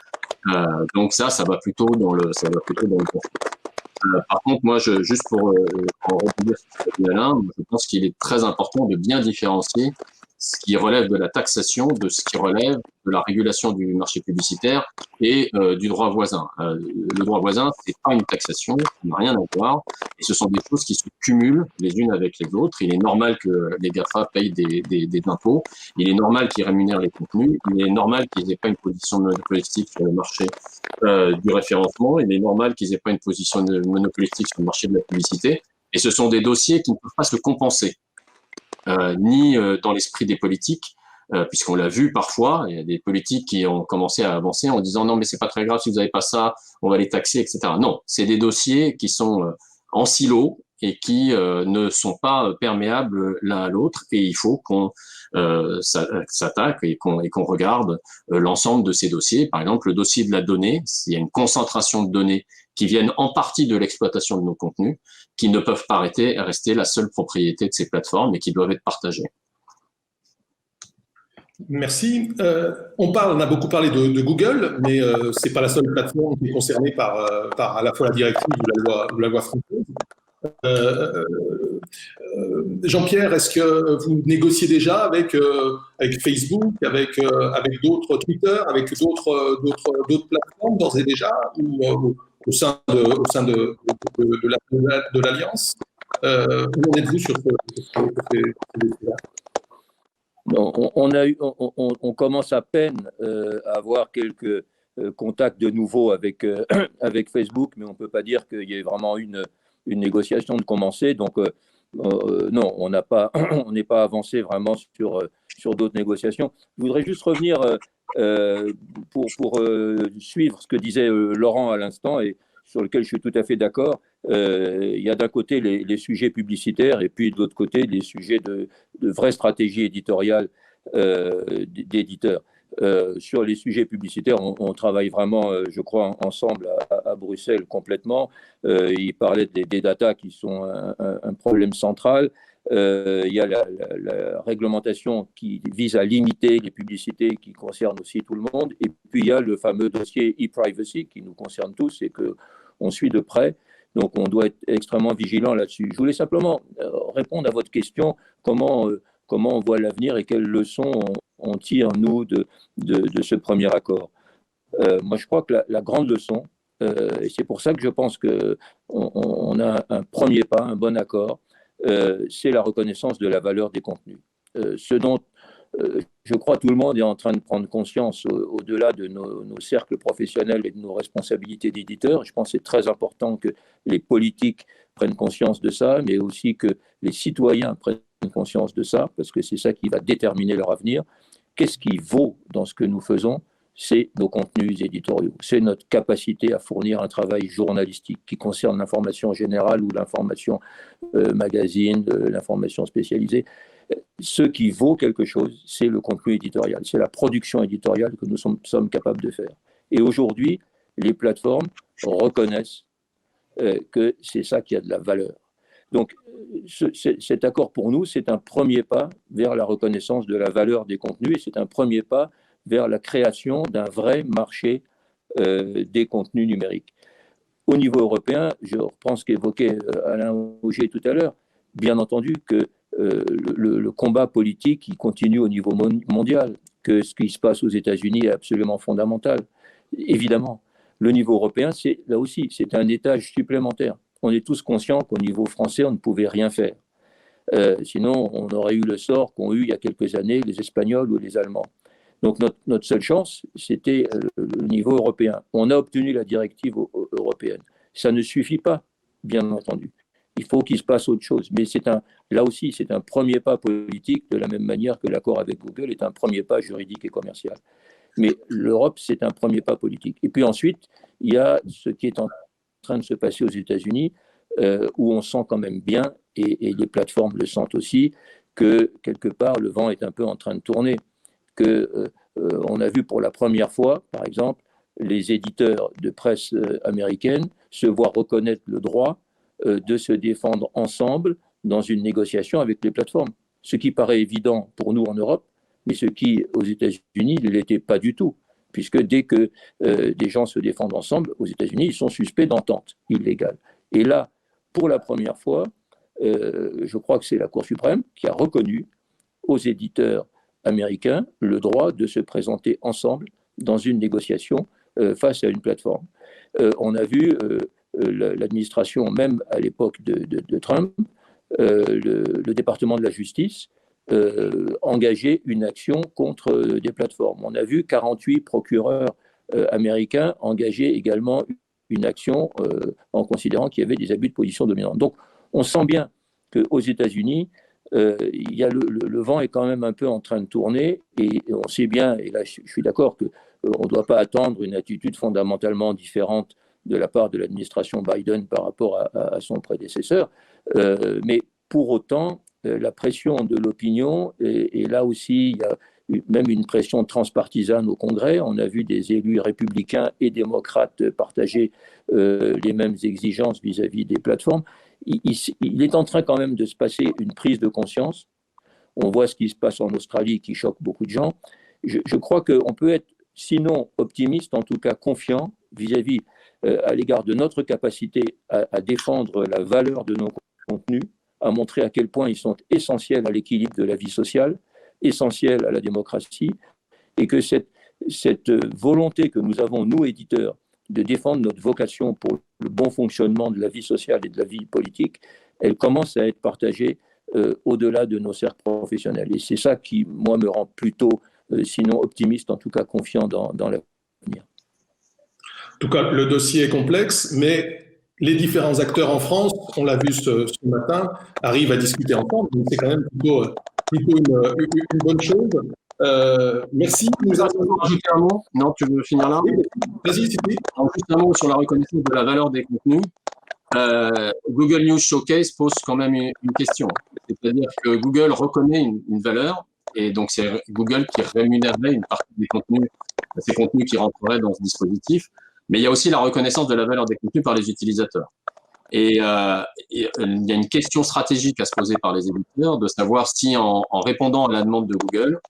Donc ça va plutôt dans le conflit. Par contre, moi, juste pour rebondir sur ce que dit Alain, je pense qu'il est très important de bien différencier ce qui relève de la taxation de ce qui relève de la régulation du marché publicitaire et du droit voisin. Le droit voisin, c'est pas une taxation, ça n'a rien à voir, et ce sont des choses qui se cumulent les unes avec les autres. Il est normal que les GAFA payent des impôts, il est normal qu'ils rémunèrent les contenus, il est normal qu'ils n'aient pas une position monopolistique sur le marché du référencement, il est normal qu'ils n'aient pas une position monopolistique sur le marché de la publicité, et ce sont des dossiers qui ne peuvent pas se compenser. Ni dans l'esprit des politiques, puisqu'on l'a vu parfois, il y a des politiques qui ont commencé à avancer en disant non mais c'est pas très grave si vous n'avez pas ça, on va les taxer, etc. Non, c'est des dossiers qui sont en silo et qui ne sont pas perméables l'un à l'autre, et il faut qu'on s'attaque et qu'on regarde l'ensemble de ces dossiers. Par exemple, le dossier de la donnée, il y a une concentration de données qui viennent en partie de l'exploitation de nos contenus, qui ne peuvent pas rester la seule propriété de ces plateformes et qui doivent être partagées. Merci. On a beaucoup parlé de Google, mais c'est pas la seule plateforme qui est concernée par à la fois la directive ou la loi française. Jean-Pierre, est-ce que vous négociez déjà avec Facebook, avec d'autres Twitter, avec d'autres plateformes d'ores et déjà, ou au sein de l'Alliance? Où en êtes-vous sur ces dossiers-là? On commence à peine à avoir quelques contacts de nouveau avec Facebook, mais on ne peut pas dire qu'il y ait vraiment une négociation de commencer. Donc, non, on n'est pas avancé vraiment sur d'autres négociations. Je voudrais juste revenir pour suivre ce que disait Laurent à l'instant, et sur lequel je suis tout à fait d'accord. Il y a d'un côté les sujets publicitaires et puis de l'autre côté les sujets de vraie stratégie éditoriale d'éditeurs. Sur les sujets publicitaires, on travaille vraiment, je crois, ensemble à Bruxelles complètement. Il parlait des datas qui sont un problème central. Il y a la réglementation qui vise à limiter les publicités qui concernent aussi tout le monde. Et puis il y a le fameux dossier e-privacy qui nous concerne tous et qu'on suit de près. Donc on doit être extrêmement vigilant là-dessus. Je voulais simplement répondre à votre question, comment on voit l'avenir et quelles leçons on tire, nous, de ce premier accord. Moi, je crois que la grande leçon, et c'est pour ça que je pense qu'on a un premier pas, un bon accord, c'est la reconnaissance de la valeur des contenus. Ce dont je crois tout le monde est en train de prendre conscience au-delà de nos cercles professionnels et de nos responsabilités d'éditeurs. Je pense que c'est très important que les politiques prennent conscience de ça, mais aussi que les citoyens prennent conscience de ça, parce que c'est ça qui va déterminer leur avenir. Qu'est-ce qui vaut dans ce que nous faisons? C'est nos contenus éditoriaux, c'est notre capacité à fournir un travail journalistique qui concerne l'information générale ou l'information magazine, l'information spécialisée. Ce qui vaut quelque chose, c'est le contenu éditorial, c'est la production éditoriale que nous sommes capables de faire. Et aujourd'hui, les plateformes reconnaissent que c'est ça qui a de la valeur. Donc, cet accord pour nous, c'est un premier pas vers la reconnaissance de la valeur des contenus et c'est un premier pas vers la création d'un vrai marché des contenus numériques. Au niveau européen, je reprends ce qu'évoquait Alain Auger tout à l'heure, bien entendu que le combat politique il continue au niveau mondial, que ce qui se passe aux États-Unis est absolument fondamental. Évidemment, le niveau européen, là aussi, c'est un étage supplémentaire. On est tous conscients qu'au niveau français, on ne pouvait rien faire. Sinon, on aurait eu le sort qu'ont eu il y a quelques années les Espagnols ou les Allemands. Donc notre seule chance, c'était le niveau européen. On a obtenu la directive européenne. Ça ne suffit pas, bien entendu. Il faut qu'il se passe autre chose. Mais là aussi, c'est un premier pas politique, de la même manière que l'accord avec Google est un premier pas juridique et commercial. Mais l'Europe, c'est un premier pas politique. Et puis ensuite, il y a ce qui est en train de se passer aux États-Unis, où on sent quand même bien, et les plateformes le sentent aussi, que quelque part, le vent est un peu en train de tourner. On a vu pour la première fois, par exemple, les éditeurs de presse américaine se voir reconnaître le droit de se défendre ensemble dans une négociation avec les plateformes. Ce qui paraît évident pour nous en Europe, mais ce qui, aux États-Unis, ne l'était pas du tout, puisque dès que des gens se défendent ensemble, aux États-Unis, ils sont suspects d'entente illégale. Et là, pour la première fois, je crois que c'est la Cour suprême qui a reconnu aux éditeurs américains le droit de se présenter ensemble dans une négociation face à une plateforme. On a vu l'administration, même à l'époque de Trump, le département de la justice engager une action contre des plateformes. On a vu 48 procureurs américains engager également une action en considérant qu'il y avait des abus de position dominante. Donc, on sent bien qu'aux États-Unis, il y a le vent est quand même un peu en train de tourner et on sait bien, et là je suis d'accord qu'on ne doit pas attendre une attitude fondamentalement différente de la part de l'administration Biden par rapport à son prédécesseur, mais pour autant, la pression de l'opinion, et là aussi, il y a même une pression transpartisane au Congrès. On a vu des élus républicains et démocrates partager les mêmes exigences vis-à-vis des plateformes. Il est en train quand même de se passer une prise de conscience. On voit ce qui se passe en Australie qui choque beaucoup de gens. Je crois qu'on peut être, sinon optimiste, en tout cas confiant vis-à-vis à l'égard de notre capacité à défendre la valeur de nos contenus, à montrer à quel point ils sont essentiels à l'équilibre de la vie sociale, essentiels à la démocratie, et que cette volonté que nous avons, nous, éditeurs, de défendre notre vocation pour le bon fonctionnement de la vie sociale et de la vie politique, elle commence à être partagée au-delà de nos cercles professionnels. Et c'est ça qui, moi, me rend plutôt, sinon optimiste, en tout cas confiant dans l'avenir. En tout cas, le dossier est complexe, mais les différents acteurs en France, on l'a vu ce matin, arrivent à discuter ensemble. Donc c'est quand même plutôt une bonne chose. Merci. Nous allons rajouter un mot. Non, tu veux finir là? Oui, vas-y, Sylvie. Juste un mot sur la reconnaissance de la valeur des contenus. Google News Showcase pose quand même une question. C'est-à-dire que Google reconnaît une valeur, et donc c'est Google qui rémunérerait une partie des contenus, ces contenus qui rentreraient dans ce dispositif. Mais il y a aussi la reconnaissance de la valeur des contenus par les utilisateurs. Et il y a une question stratégique à se poser par les éditeurs, de savoir si en répondant à la demande de Google,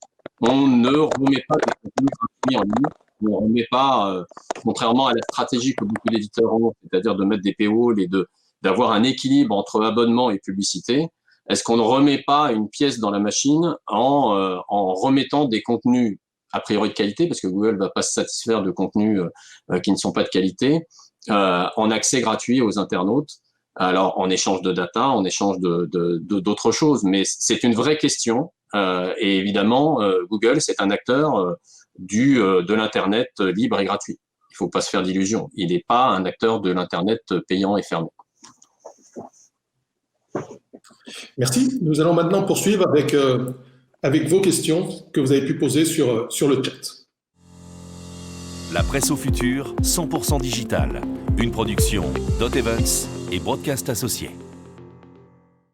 on ne remet pas des contenus gratuits en ligne, on ne remet pas, contrairement à la stratégie que beaucoup d'éditeurs ont, c'est-à-dire de mettre des paywalls et d'avoir un équilibre entre abonnement et publicité. Est-ce qu'on ne remet pas une pièce dans la machine en remettant des contenus a priori de qualité, parce que Google ne va pas se satisfaire de contenus qui ne sont pas de qualité, en accès gratuit aux internautes, alors en échange de data, en échange d'autres choses. Mais c'est une vraie question, et évidemment, Google, c'est un acteur de l'Internet libre et gratuit. Il ne faut pas se faire d'illusions. Il n'est pas un acteur de l'Internet payant et fermé. Merci. Nous allons maintenant poursuivre avec vos questions que vous avez pu poser sur le chat. La presse au futur, 100% digital. Une production Dot Events et Broadcast Associés.